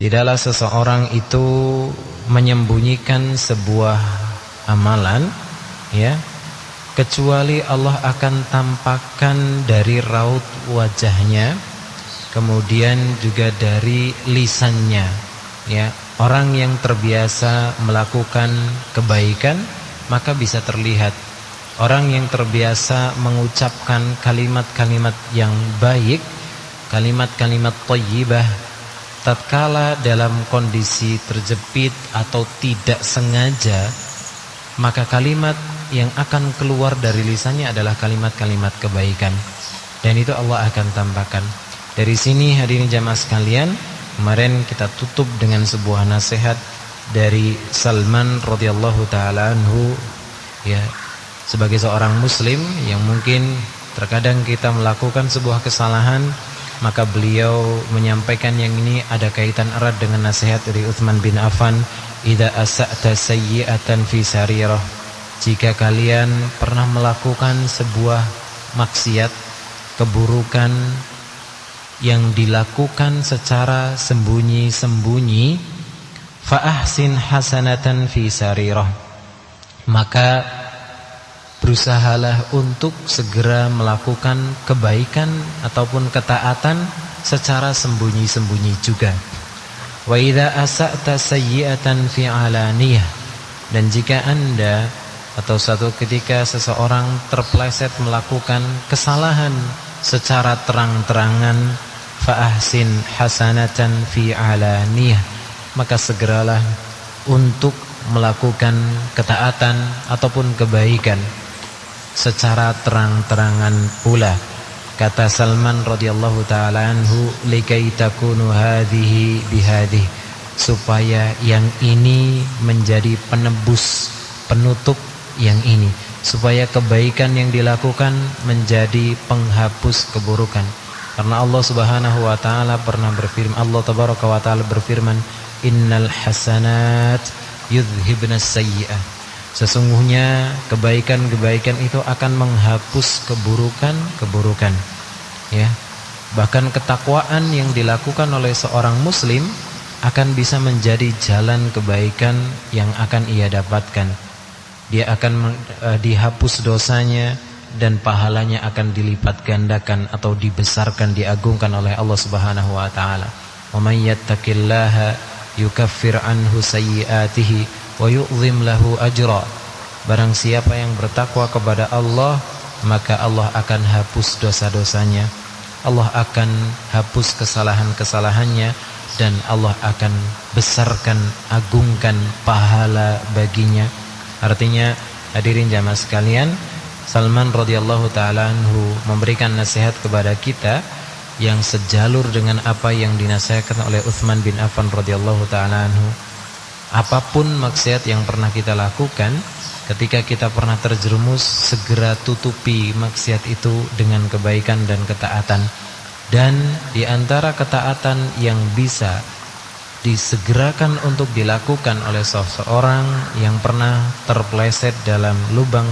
Tidaklah seseorang itu menyembunyikan sebuah amalan, ya, kecuali Allah akan tampakkan dari raut wajahnya, kemudian juga dari lisannya, ya. Orang yang terbiasa melakukan kebaikan maka bisa terlihat. Orang yang terbiasa mengucapkan kalimat-kalimat yang baik, kalimat-kalimat thayyibah, tatkala dalam kondisi terjepit atau tidak sengaja, maka kalimat yang akan keluar dari lisannya adalah kalimat-kalimat kebaikan. Dan itu Allah akan tampakkan. Dari sini hadirin jamaah sekalian, kemarin kita tutup dengan sebuah nasihat dari Salman radhiyallahu taala anhu, ya, sebagai seorang muslim yang mungkin terkadang kita melakukan sebuah kesalahan, maka beliau menyampaikan yang ini ada kaitan erat dengan nasihat dari Utsman bin Affan, idza asa'ta sayyi'atan fi sarirah, jika kalian pernah melakukan sebuah maksiat, keburukan yang dilakukan secara sembunyi-sembunyi, fa ahsin hasanatan fi sarirah, maka berusahalah untuk segera melakukan kebaikan ataupun ketaatan secara sembunyi-sembunyi juga. Wa idza asa'ta sayyi'atan fi alaniyah, dan jika Anda atau suatu ketika seseorang terpleset melakukan kesalahan secara terang-terangan, fa ahsin hasanatan fi alaniyah, maka segeralah untuk melakukan ketaatan ataupun kebaikan secara terang-terangan pula. Kata Salman radhiyallahu taala anhu, likai takunu hadhihi bihadhihi, supaya yang ini menjadi penebus, penutup yang ini, supaya kebaikan yang dilakukan menjadi penghapus keburukan. Karena Allah Subhanahu wa taala pernah berfirman, Allah tabaraka wa taala berfirman, innal hasanat yudhibnas sayyi'ah, sesungguhnya kebaikan-kebaikan itu akan menghapus keburukan-keburukan, ya. Bahkan ketakwaan yang dilakukan oleh seorang muslim akan bisa menjadi jalan kebaikan yang akan ia dapatkan. Dia akan dihapus dosanya dan pahalanya akan dilipat gandakan atau dibesarkan, diagungkan oleh Allah Subhanahu wa taala. Wa may yattaqillaha yukaffir anhu sayyi'atihi wa yu'zim lahu ajra. Barang siapa yang bertakwa kepada Allah, maka Allah akan hapus dosa-dosanya, Allah akan hapus kesalahan-kesalahannya, dan Allah akan besarkan, agungkan pahala baginya. Artinya hadirin jamaah sekalian, Salman radhiyallahu taala anhu memberikan nasihat kepada kita yang sejalur dengan apa yang dinasihatkan oleh Utsman bin Affan radhiyallahu taala anhu. Apapun maksiat yang pernah kita lakukan, ketika kita pernah terjerumus, segera tutupi maksiat itu dengan kebaikan dan ketaatan. Dan di antara ketaatan yang bisa disegerakan untuk dilakukan oleh seseorang yang pernah terpleset dalam lubang,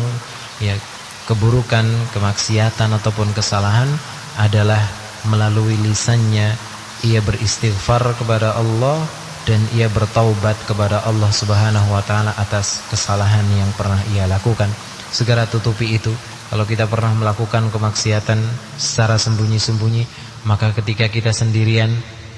ya, keburukan, kemaksiatan ataupun kesalahan adalah melalui lisannya ia beristighfar kepada Allah dan ia bertaubat kepada Allah Subhanahu wa taala atas kesalahan yang pernah ia lakukan. Segera tutupi itu. Kalau kita pernah melakukan kemaksiatan secara sembunyi-sembunyi, maka ketika kita sendirian,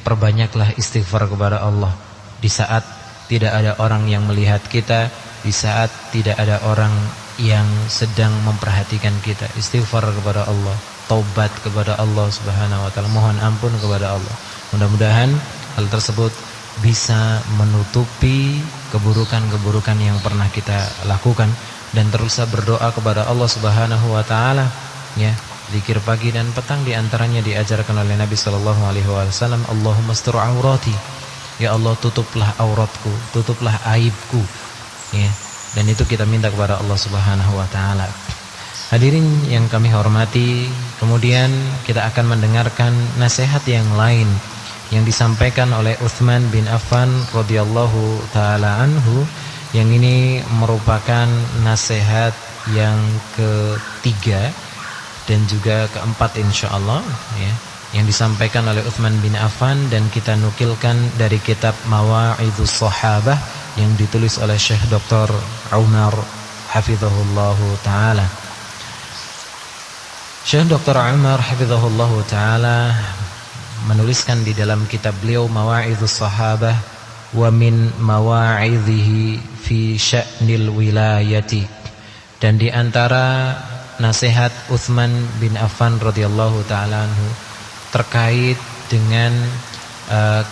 perbanyaklah istighfar kepada Allah. Di saat tidak ada orang yang melihat kita, di saat tidak ada orang yang sedang memperhatikan kita, istighfar kepada Allah, taubat kepada Allah Subhanahu wa taala, mohon ampun kepada Allah. Mudah-mudahan hal tersebut bisa menutupi keburukan-keburukan yang pernah kita lakukan, dan teruslah berdoa kepada Allah Subhanahu wa taala, ya. Zikir pagi dan petang diantaranya diajarkan oleh Nabi sallallahu alaihi wasallam, Allahumma astur aurati, ya Allah tutuplah auratku, tutuplah aibku, ya. Dan itu kita minta kepada Allah Subhanahu wa taala. Hadirin yang kami hormati, kemudian kita akan mendengarkan nasihat yang lain yang disampaikan oleh Utsman bin Affan radhiyallahu taala anhu, yang ini merupakan nasihat yang ketiga dan juga keempat insyaallah, ya, yang disampaikan oleh Utsman bin Affan dan kita nukilkan dari kitab Mawa'idhus Shahabah yang ditulis oleh Syekh Dr. Umar hafizahullahu taala. Syekh Dr. Umar hafizahullahu taala menuliskan di dalam kitab beliau Mawa'idhus Shahabah wa min mawa'idhihi fi sya'nil wilayati, dan di antara nasihat Utsman bin Affan radhiyallahu taala anhu terkait dengan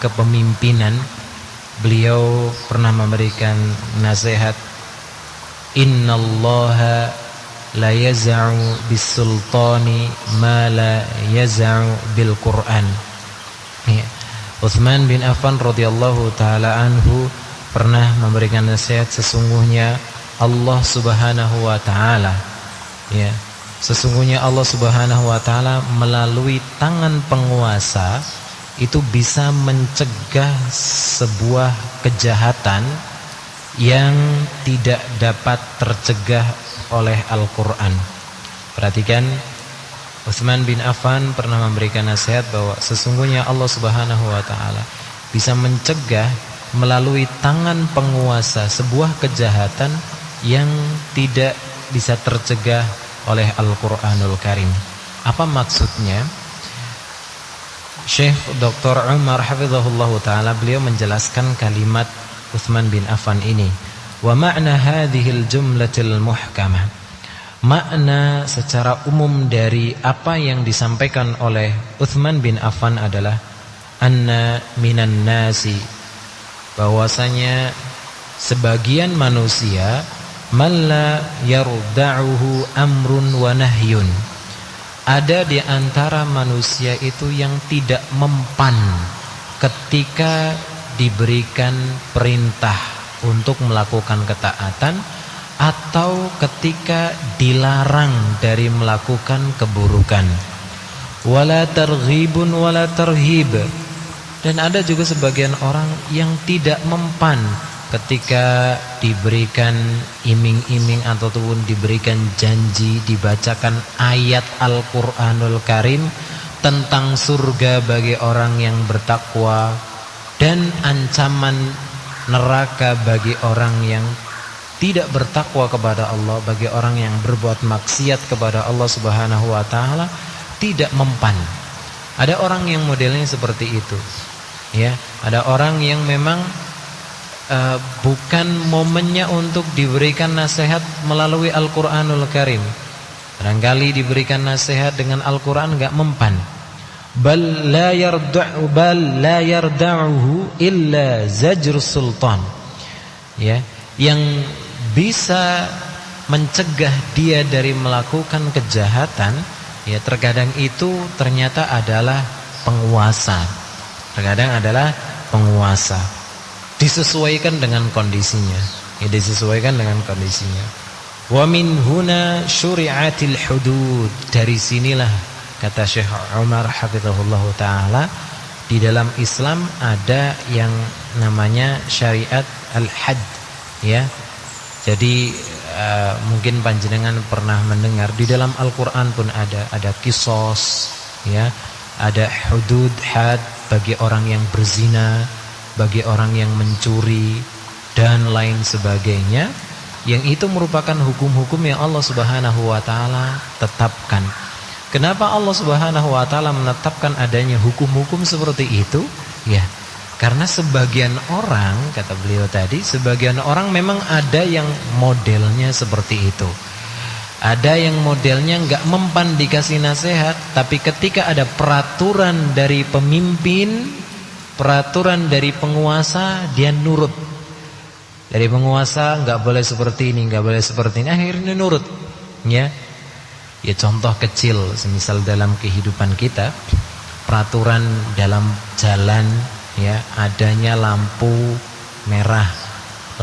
kepemimpinan, beliau pernah memberikan nasihat, innallaha la yaz'u bis-sultani ma la yaz'u bil Qur'an. Ya. Utsman bin Affan radhiyallahu taala anhu pernah memberikan nasihat, sesungguhnya Allah Subhanahu wa taala, ya, sesungguhnya Allah Subhanahu wa taala melalui tangan penguasa itu bisa mencegah sebuah kejahatan yang tidak dapat tercegah oleh Al-Qur'an. Perhatikan, Utsman bin Affan pernah memberikan nasihat bahwa sesungguhnya Allah Subhanahu wa taala bisa mencegah melalui tangan penguasa sebuah kejahatan yang tidak bisa tercegah oleh Al-Qur'anul Karim. Apa maksudnya? Syekh Dr. Umar hafizahullahu taala beliau menjelaskan kalimat Utsman bin Affan ini. Wa ma'na hadhil jumlatil muhkamah. Makna secara umum dari apa yang disampaikan oleh Utsman bin Affan adalah anna minan nasi, bahwasanya sebagian manusia man la yarda'uhu amrun wa nahyun, ada di antara manusia itu yang tidak mempan ketika diberikan perintah untuk melakukan ketaatan atau ketika dilarang dari melakukan keburukan. Wala targhibun wala tarhib, dan ada juga sebagian orang yang tidak mempan ketika diberikan iming-iming ataupun diberikan janji, dibacakan ayat Al-Qur'anul Karim tentang surga bagi orang yang bertakwa dan ancaman neraka bagi orang yang tidak bertakwa kepada Allah, bagi orang yang berbuat maksiat kepada Allah Subhanahu wa taala, tidak mempan. Ada orang yang modelnya seperti itu. Ya, ada orang yang memang bukan momennya untuk diberikan nasihat melalui Al-Qur'anul Karim. Barangkali diberikan nasihat dengan Al-Qur'an enggak mempan. Bal la yarda'uhu illa zajr sultan. Ya, yang bisa mencegah dia dari melakukan kejahatan, ya terkadang itu ternyata adalah penguasa. Terkadang adalah penguasa. Disesuaikan dengan kondisinya. Ya, disesuaikan dengan kondisinya. Wa min huna syuri'atil hudud. Dari sinilah kata Syekh Umar hafizahullahu taala, di dalam Islam ada yang namanya syariat al-had, ya. Jadi mungkin panjenengan pernah mendengar di dalam Al-Qur'an pun ada kisos, ya, ada hudud, had bagi orang yang berzina, bagi orang yang mencuri dan lain sebagainya, yang itu merupakan hukum-hukum yang Allah Subhanahu wa taala tetapkan. Kenapa Allah Subhanahu wa taala menetapkan adanya hukum-hukum seperti itu? Ya, karena sebagian orang, kata beliau tadi, sebagian orang memang ada yang modelnya seperti itu. Ada yang modelnya enggak mempan dikasih nasihat, tapi ketika ada peraturan dari pemimpin, peraturan dari penguasa, dia nurut. Dari penguasa enggak boleh seperti ini, enggak boleh seperti ini, akhirnya nurut. Ya. Ya, contoh kecil semisal dalam kehidupan kita, peraturan dalam jalan, ya, adanya lampu merah,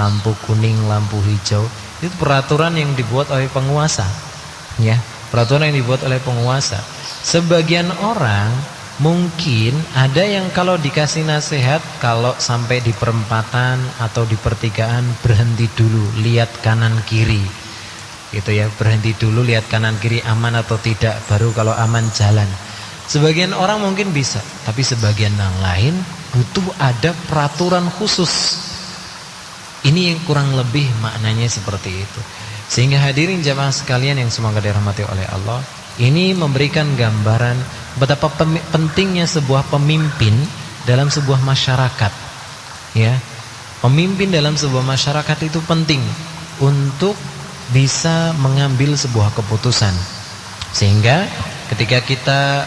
lampu kuning, lampu hijau, itu peraturan yang dibuat oleh penguasa, ya, peraturan yang dibuat oleh penguasa. Sebagian orang mungkin ada yang kalau dikasih nasihat, kalau sampai di perempatan atau di pertigaan, berhenti dulu, lihat kanan kiri, gitu ya, berhenti dulu, lihat kanan kiri aman atau tidak, baru kalau aman jalan. Sebagian orang mungkin bisa, tapi sebagian yang lain butuh ada peraturan khusus. Ini yang kurang lebih maknanya seperti itu. Sehingga hadirin jamaah sekalian yang semoga dirahmati oleh Allah, ini memberikan gambaran betapa pentingnya sebuah pemimpin dalam sebuah masyarakat. Ya, pemimpin dalam sebuah masyarakat itu penting untuk bisa mengambil sebuah keputusan. Sehingga ketika kita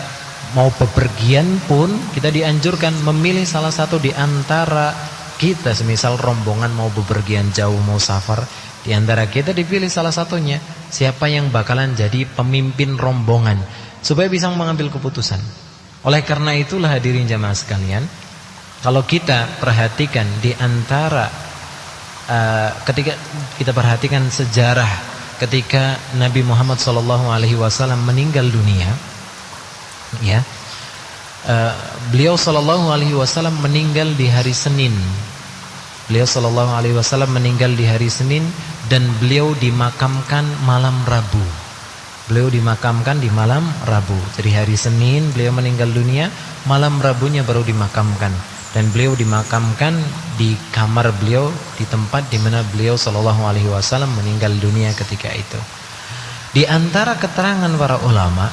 mau bepergian pun kita dianjurkan memilih salah satu di antara kita. Semisal rombongan mau bepergian jauh, mau safar, di antara kita dipilih salah satunya siapa yang bakalan jadi pemimpin rombongan supaya bisa mengambil keputusan. Oleh karena itulah hadirin jamaah sekalian, kalau kita perhatikan di antara ketika kita perhatikan sejarah ketika Nabi Muhammad SAW meninggal dunia, ya, beliau SAW meninggal di hari Senin. Beliau SAW meninggal di hari Senin dan beliau dimakamkan malam Rabu. Beliau dimakamkan di malam Rabu. Jadi hari Senin beliau meninggal dunia, malam Rabunya baru dimakamkan. Dan beliau dimakamkan di kamar beliau, di tempat di mana beliau SAW meninggal dunia ketika itu. Di antara keterangan para ulama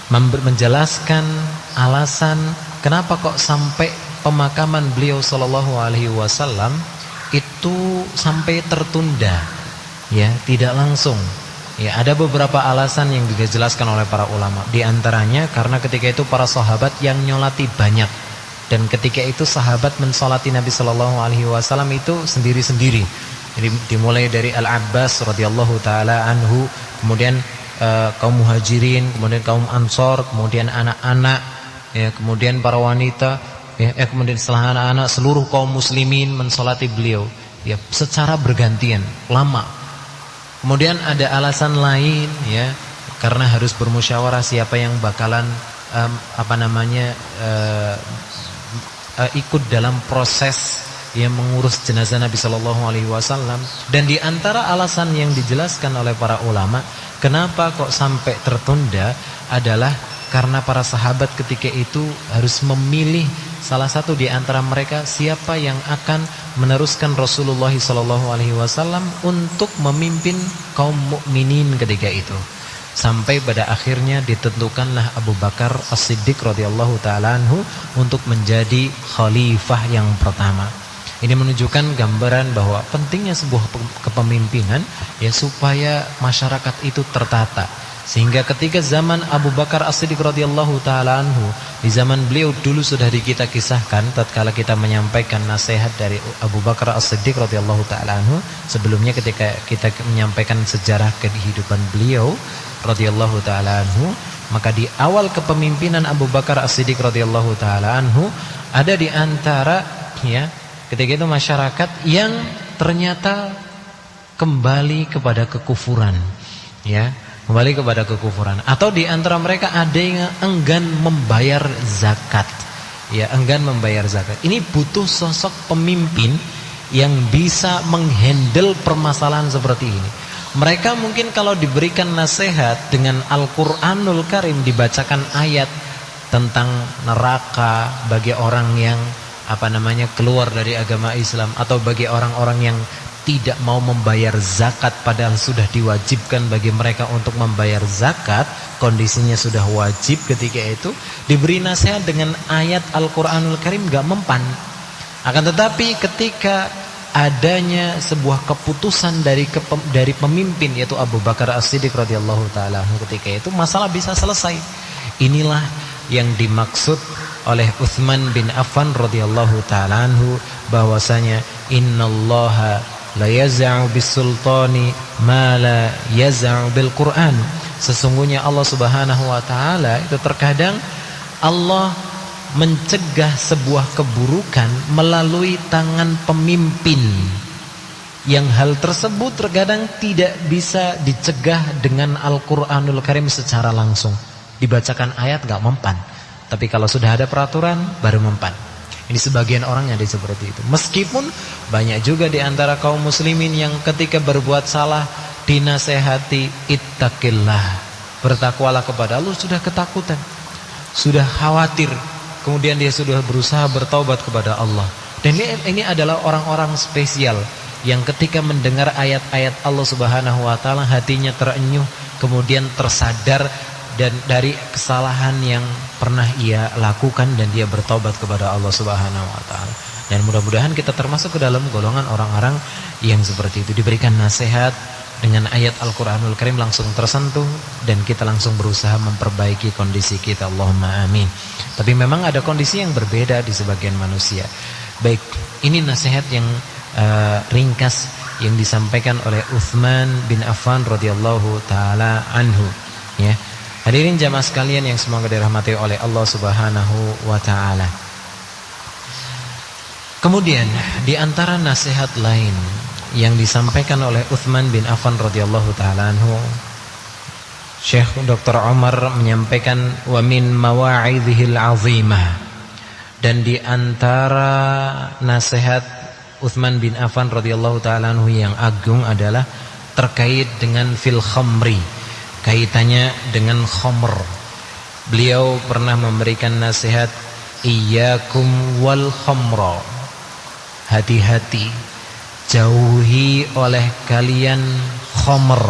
menjelaskan alasan kenapa kok sampai pemakaman beliau SAW itu sampai tertunda, ya, tidak langsung. Ya, ada beberapa alasan yang dijelaskan oleh para ulama. Di antaranya karena ketika itu para sahabat yang nyolati banyak, dan ketika itu sahabat mensolati Nabi SAW itu sendiri-sendiri. Jadi dimulai dari Al-Abbas radhiyallahu taala anhu, kemudian kaum muhajirin, kemudian kaum ansor, kemudian anak-anak, ya, kemudian para wanita, ya, kemudian setelah anak-anak seluruh kaum muslimin mensolati beliau, ya, secara bergantian lama. Kemudian ada alasan lain, ya, karena harus bermusyawarah siapa yang bakalan ikut dalam proses yang mengurus jenazah Nabi SAW. Dan di antara alasan yang dijelaskan oleh para ulama kenapa kok sampai tertunda adalah karena para sahabat ketika itu harus memilih salah satu di antara mereka siapa yang akan meneruskan Rasulullah SAW untuk memimpin kaum mukminin ketika itu. Sampai pada akhirnya ditentukanlah Abu Bakar As-Siddiq radhiyallahu taala anhu untuk menjadi khalifah yang pertama. Ini menunjukkan gambaran bahwa pentingnya sebuah kepemimpinan, ya, supaya masyarakat itu tertata. Sehingga ketika zaman Abu Bakar As-Siddiq radhiyallahu taala anhu, di zaman beliau dulu sudah kita kisahkan tatkala kita menyampaikan nasihat dari Abu Bakar As-Siddiq radhiyallahu taala anhu, sebelumnya ketika kita menyampaikan sejarah kehidupan beliau radhiyallahu taala anhu, maka di awal kepemimpinan Abu Bakar As-Siddiq radhiyallahu taala anhu ada di antara, ya, ketika itu masyarakat yang ternyata kembali kepada kekufuran, ya, kembali kepada kekufuran. Atau di antara mereka ada yang enggan membayar zakat, ya, enggan membayar zakat. Ini butuh sosok pemimpin yang bisa menghandle permasalahan seperti ini. Mereka mungkin kalau diberikan nasihat dengan Al-Quranul Karim, dibacakan ayat tentang neraka bagi orang yang keluar dari agama Islam, atau bagi orang-orang yang tidak mau membayar zakat padahal sudah diwajibkan bagi mereka untuk membayar zakat, kondisinya sudah wajib ketika itu, diberi nasihat dengan ayat Al-Quranul Karim gak mempan. Akan tetapi ketika adanya sebuah keputusan dari pemimpin, yaitu Abu Bakar As-Siddiq radhiyallahu taala ketika itu, masalah bisa selesai. Inilah yang dimaksud oleh Utsman bin Affan radhiyallahu taala anhu, bahwasanya innallaha la yaz'u bisultani ma la yaz'u bil Qur'an. Sesungguhnya Allah Subhanahu wa taala itu terkadang Allah mencegah sebuah keburukan melalui tangan pemimpin, yang hal tersebut terkadang tidak bisa dicegah dengan Al-Quranul Karim secara langsung. Dibacakan ayat gak mempan, tapi kalau sudah ada peraturan baru mempan. Ini sebagian orang yang ada seperti itu. Meskipun banyak juga di antara kaum muslimin yang ketika berbuat salah dinasehati, ittaqillah, bertakwalah kepada Allah, sudah ketakutan, sudah khawatir, kemudian dia sudah berusaha bertaubat kepada Allah. Dan ini adalah orang-orang spesial yang ketika mendengar ayat-ayat Allah Subhanahu wa taala hatinya terenyuh, kemudian tersadar dan dari kesalahan yang pernah ia lakukan dan dia bertaubat kepada Allah Subhanahu wa taala. Dan mudah-mudahan kita termasuk ke dalam golongan orang-orang yang seperti itu, diberikan nasihat dengan ayat Al-Qur'anul Karim langsung tersentuh dan kita langsung berusaha memperbaiki kondisi kita. Allahumma amin. Tapi memang ada kondisi yang berbeda di sebagian manusia. Baik, ini nasihat yang ringkas yang disampaikan oleh Utsman bin Affan radhiyallahu taala anhu, ya. Hadirin jamaah sekalian yang semoga dirahmati oleh Allah Subhanahu wa taala. Kemudian di antara nasihat lain yang disampaikan oleh Utsman bin Affan radhiyallahu taala anhu, Syekh Dr. Umar menyampaikan wa min mawa'idhil 'azimah, dan di antara nasihat Utsman bin Affan radhiyallahu taala anhu yang agung adalah terkait dengan fil khamri, kaitannya dengan khamr. Beliau pernah memberikan nasihat iyyakum wal khamra, hati-hati, jauhi oleh kalian khamr,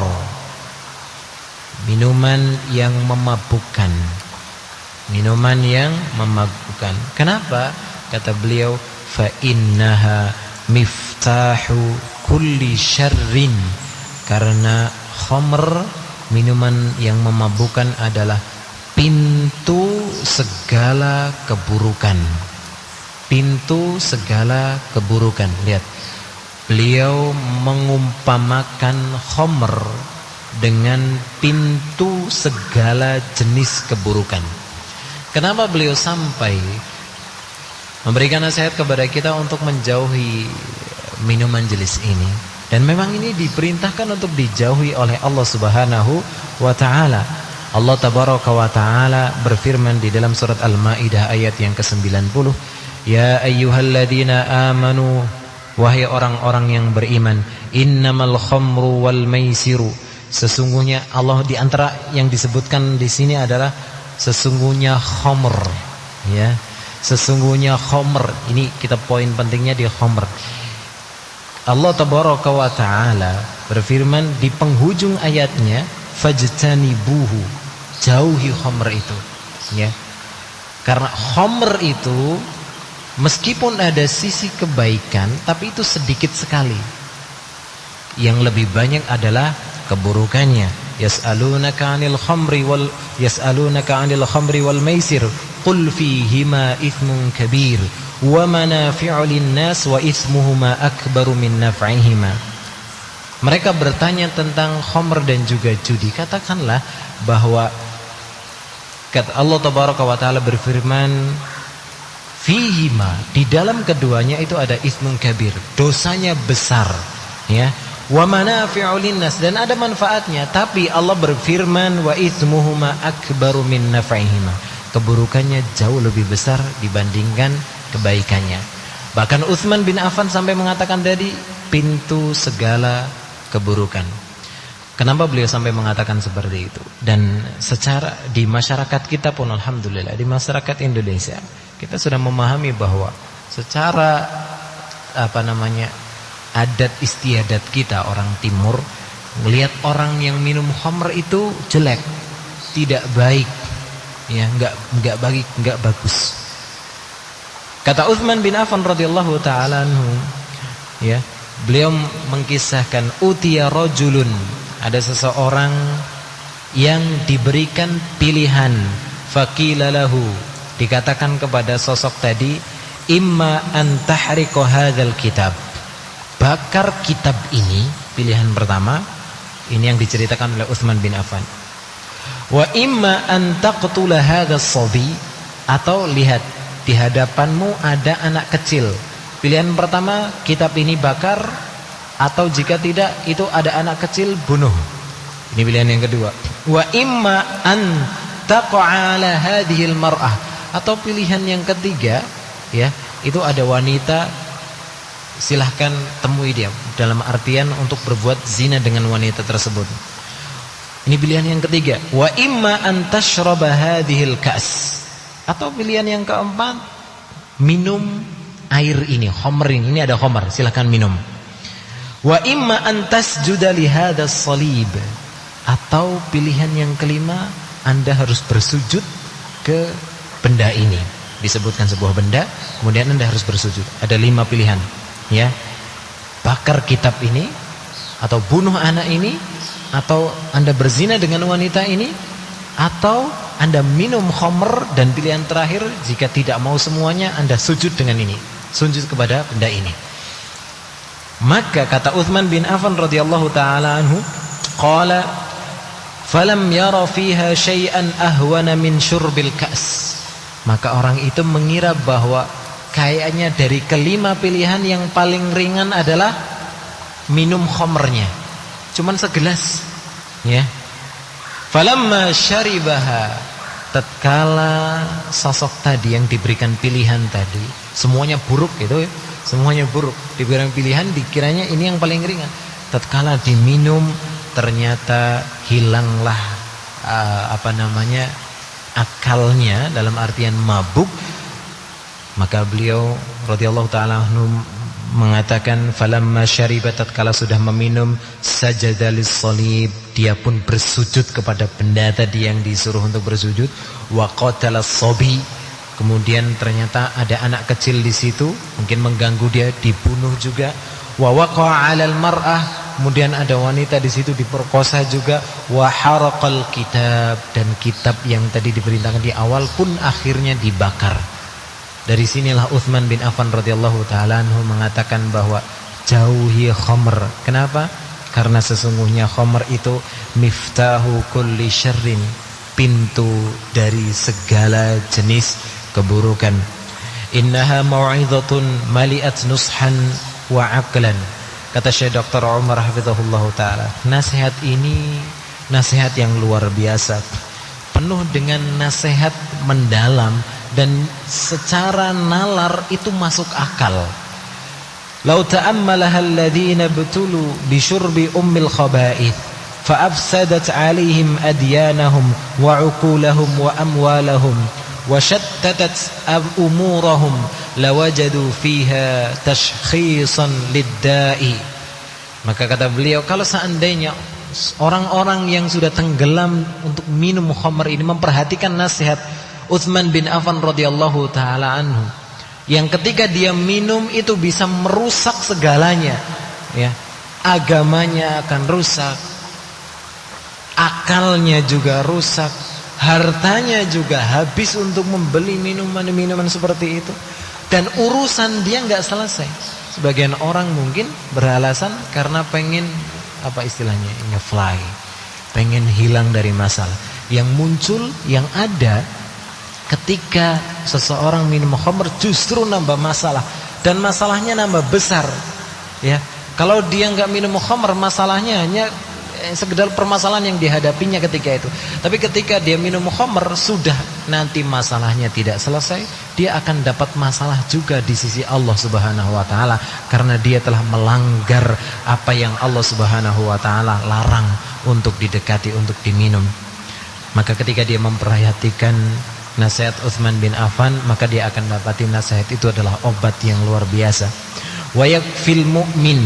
minuman yang memabukkan. Minuman yang memabukkan. Kenapa? Kata beliau, fa innaha miftahu kulli syarrin, karena khamr, minuman yang memabukkan, adalah pintu segala keburukan. Pintu segala keburukan. Lihat, beliau mengumpamakan khamr dengan pintu segala jenis keburukan. Kenapa beliau sampai memberikan nasihat kepada kita untuk menjauhi minuman jenis ini? Dan memang ini diperintahkan untuk dijauhi oleh Allah Subhanahu wa taala. Allah tabaraka wa taala berfirman di dalam surat Al-Maidah ayat yang ke-90, ya ayyuhalladzina amanu, wahai orang-orang yang beriman, innamal khamru wal maisiru, sesungguhnya Allah, di antara yang disebutkan di sini adalah sesungguhnya khamr, ya. Sesungguhnya khamr, ini kita poin pentingnya di khamr. Allah tabaraka wa taala berfirman di penghujung ayatnya, fajtanibuhu, jauhi khamr itu, ya. Karena khamr itu meskipun ada sisi kebaikan, tapi itu sedikit sekali. Yang lebih banyak adalah keburukannya. Yas'alunaka 'anil khamri wal maisir qul fihima itsmun kabir wa manafi'u lin-nas wa itsmuhuma akbaru min naf'ihima. Mereka bertanya tentang khamr dan juga judi. Katakanlah bahwa kata Allah tabaraka wa taala berfirman, fihima, di dalam keduanya itu ada itsmun kabir, dosanya besar, ya. Wa manafi'u lin-nas, dan ada manfaatnya. Tapi Allah berfirman wa itsmuhuma akbaru min naf'ihima, keburukannya jauh lebih besar dibandingkan kebaikannya. Bahkan Utsman bin Affan sampai mengatakan tadi, pintu segala keburukan. Kenapa beliau sampai mengatakan seperti itu? Dan secara di masyarakat kita pun alhamdulillah, di masyarakat Indonesia kita sudah memahami bahwa secara adat istiadat kita orang timur, melihat orang yang minum khamr itu jelek, tidak baik, ya, enggak bagus. Kata Utsman bin Affan radhiyallahu taala anhu, ya, beliau mengkisahkan utiya rajulun, ada seseorang yang diberikan pilihan, faqila lahu, dikatakan kepada sosok tadi, imma an tahriqa hadzal kitab, bakar kitab ini, pilihan pertama. Ini yang diceritakan oleh Utsman bin Affan. Wa imma an taqtula hadzal sabi, atau lihat di hadapanmu ada anak kecil. Pilihan pertama, kitab ini bakar, atau jika tidak itu ada anak kecil, bunuh. Ini pilihan yang kedua. Wa imma an taq'ala hadhil mar'ah, atau pilihan yang ketiga, ya, itu ada wanita, silahkan temui dia, dalam artian untuk berbuat zina dengan wanita tersebut. Ini pilihan yang ketiga. Wa imma an tashraba hadhil ka's, Atau pilihan yang keempat, minum air ini, khamr ini ada khamr, silakan minum. Wa imma an tasjuda li hadzal salib. Atau pilihan yang kelima, Anda harus bersujud ke benda ini. Disebutkan sebuah benda, kemudian Anda harus bersujud. Ada 5 pilihan, ya. Bakar kitab ini, atau bunuh anak ini, atau Anda berzina dengan wanita ini, atau Anda minum khamr, dan pilihan terakhir, jika tidak mau semuanya, Anda sujud dengan ini, sujud kepada benda ini. Maka kata Uthman bin Affan radhiyallahu taala anhu, qala falam yara fiha syai'an ahwana min syurbil ka's. Maka orang itu mengira bahwa kayaknya dari kelima pilihan yang paling ringan adalah minum khamrnya, cuman segelas, ya. Falamma syaribaha, tatkala sosok tadi yang diberikan pilihan tadi, semuanya buruk itu, ya. Semuanya buruk, diberikan pilihan dikiranya ini yang paling ringan. Tatkala diminum, ternyata hilanglah akalnya, dalam artian mabuk. Maka beliau radhiyallahu taala anhu mengatakan, falamma syariba, tatkala sudah meminum, sajada lis-salib, dia pun bersujud kepada benda tadi yang disuruh untuk bersujud. Wa qatala as-sabi, kemudian ternyata ada anak kecil di situ, mungkin mengganggu dia, dibunuh juga. Wa waqa'a 'alal mar'ah, kemudian ada wanita di situ diperkosa juga. Wa haraqal kitab, dan kitab yang tadi diperintahkan di awal pun akhirnya dibakar. Dari sinilah Uthman bin Affan radhiyallahu taala anhu mengatakan bahwa jauhi khamr. Kenapa? Karena sesungguhnya khamr itu miftahu kulli syarrin, pintu dari segala jenis keburukan. Innaha mau'izatun mali'at nushan wa aqlan. Kata Syekh Dr. Umar hafizahullah taala, nasihat ini nasihat yang luar biasa, penuh dengan nasihat mendalam dan secara nalar itu masuk akal. Lau ta'ammalaha alladhina butulu bi syurbi ummil khaba'ith fa afsadat 'alaihim adyanahum wa 'uqulahum wa amwalahum wa shattatat umurahum lawajadu fiha tashkhisan lid-da'i. Maka kata beliau, kalau seandainya orang-orang yang sudah tenggelam untuk minum khamr ini memperhatikan nasihat Uthman bin Affan radhiyallahu taala anhu, yang ketika dia minum itu bisa merusak segalanya, ya. Agamanya akan rusak, akalnya juga rusak, hartanya juga habis untuk membeli minuman-minuman seperti itu, dan urusan dia nggak selesai. Sebagian orang mungkin beralasan karena pengen ngefly, pengen hilang dari masalah. Yang muncul, yang ada ketika seseorang minum khamr justru nambah masalah, dan masalahnya nambah besar, ya. Kalau dia nggak minum khamr, masalahnya hanya sekedar permasalahan yang dihadapinya ketika itu. Tapi ketika dia minum khamr, sudah nanti masalahnya tidak selesai, dia akan dapat masalah juga di sisi Allah Subhanahu wa taala, karena dia telah melanggar apa yang Allah Subhanahu wa taala larang untuk didekati, untuk diminum. Maka ketika dia memperhatikan nasihat Uthman bin Affan, maka dia akan dapati nasihat itu adalah obat yang luar biasa. Wa yakfil mu'min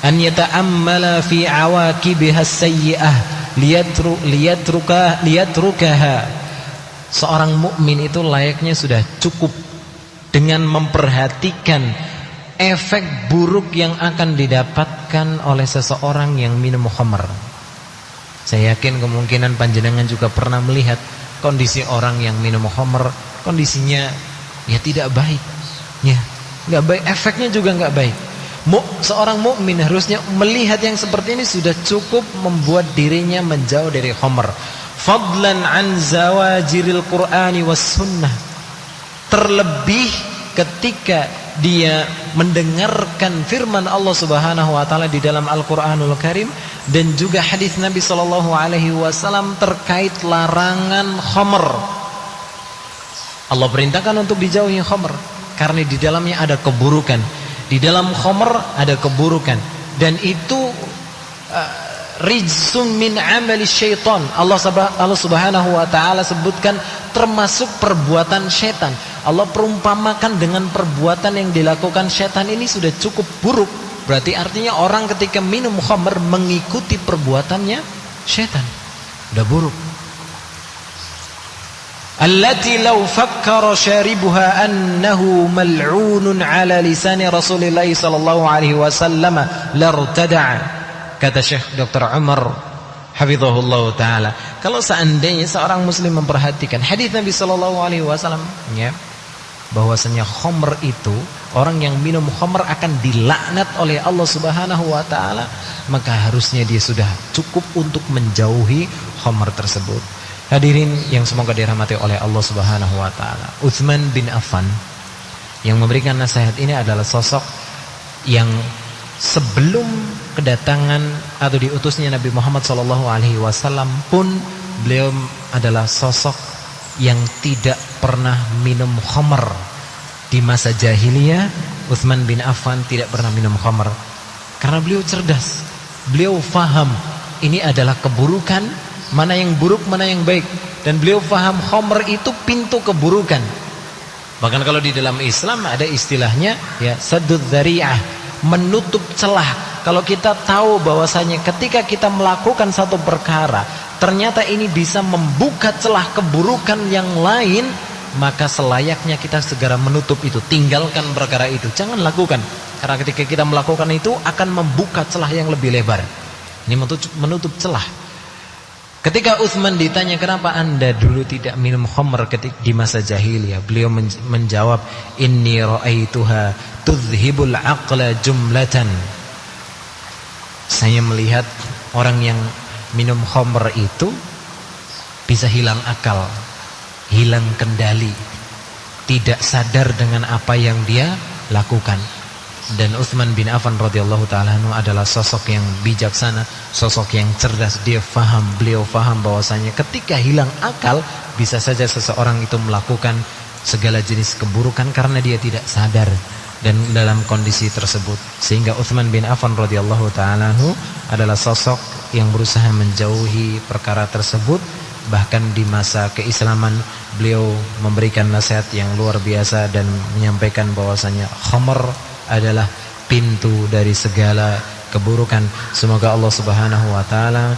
an yata'ammala fi awaqibiha sayyi'ah liyatrukaha. Seorang mukmin itu layaknya sudah cukup dengan memperhatikan efek buruk yang akan didapatkan oleh seseorang yang minum khamr. Saya yakin kemungkinan panjenengan juga pernah melihat kondisi orang yang minum khamr, kondisinya ya tidak baik, ya, nggak baik, efeknya juga nggak baik. Seorang mukmin harusnya melihat yang seperti ini sudah cukup membuat dirinya menjauh dari khamr. Fadlan an zawajiril Qur'ani was sunnah. Terlebih ketika dia mendengarkan firman Allah Subhanahu wa taala di dalam Al-Qur'anul Karim dan juga hadis Nabi sallallahu alaihi wasallam terkait larangan khamr. Allah perintahkan untuk dijauhi khamr karena di dalamnya ada keburukan. Di dalam khamr ada keburukan, dan itu rijsum min amali syaitan. Allah Subhanahu wa taala sebutkan termasuk perbuatan setan. Allah perumpamakan dengan perbuatan yang dilakukan setan ini sudah cukup buruk. Berarti artinya orang ketika minum khamr mengikuti perbuatannya setan. Udah buruk. Allati law fakkara syaribuha annahu mal'unun ala lisani Rasulillah sallallahu alaihi wasallam lartada'a. Kata Syekh Dr. Umar hafizahullah taala, kalau seandainya seorang muslim memperhatikan hadis Nabi sallallahu alaihi wasallam ya, bahwasanya khamr itu, orang yang minum khamr akan dilaknat oleh Allah Subhanahu wa taala, maka harusnya dia sudah cukup untuk menjauhi khamr tersebut. Hadirin yang semoga dirahmati oleh Allah Subhanahu wa taala, Utsman bin Affan yang memberikan nasihat ini adalah sosok yang sebelum kedatangan atau diutusnya Nabi Muhammad SAW pun beliau adalah sosok yang tidak pernah minum khamr. Di masa jahiliyah, Utsman bin Affan tidak pernah minum khamr karena beliau cerdas. Beliau faham ini adalah keburukan, mana yang buruk, mana yang baik, dan beliau faham khamr itu pintu keburukan. Bahkan kalau di dalam Islam ada istilahnya ya saddud dzari'ah, menutup celah. Kalau kita tahu bahwasanya ketika kita melakukan satu perkara ternyata ini bisa membuka celah keburukan yang lain, maka selayaknya kita segera menutup itu, tinggalkan perkara itu, jangan lakukan. Karena ketika kita melakukan itu akan membuka celah yang lebih lebar. Ini menutup celah. Ketika Utsman ditanya, kenapa anda dulu tidak minum khamr di masa jahiliyah, beliau menjawab, inni ra'aituha tudhibul aqla jumlatan. Saya melihat orang yang minum khamr itu bisa hilang akal, hilang kendali, tidak sadar dengan apa yang dia lakukan. Dan Utsman bin Affan radhiyallahu taala anhu adalah sosok yang bijaksana, sosok yang cerdas. Beliau faham bahwasanya ketika hilang akal bisa saja seseorang itu melakukan segala jenis keburukan karena dia tidak sadar dan dalam kondisi tersebut. Sehingga Utsman bin Affan radhiyallahu taala anhu adalah sosok yang berusaha menjauhi perkara tersebut. Bahkan di masa keislaman beliau memberikan nasihat yang luar biasa dan menyampaikan bahwasanya khamr adalah pintu dari segala keburukan. Semoga Allah Subhanahu wa taala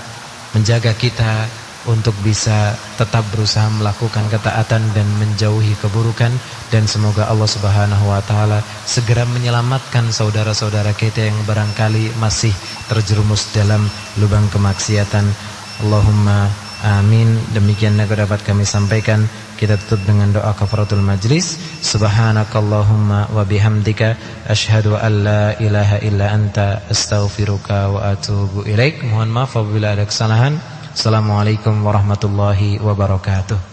menjaga kita untuk bisa tetap berusaha melakukan ketaatan dan menjauhi keburukan, dan semoga Allah Subhanahu wa taala segera menyelamatkan saudara-saudara kita yang barangkali masih terjerumus dalam lubang kemaksiatan. Allahumma amin. Demikian yang dapat kami sampaikan. Kita tutup dengan doa kafaratul majlis. Subhanakallahumma wa bihamdika asyhadu an la ilaha illa anta astaghfiruka wa atubu ilaik. Mohon maaf apabila ada kesalahan. Assalamualaikum warahmatullahi wabarakatuh.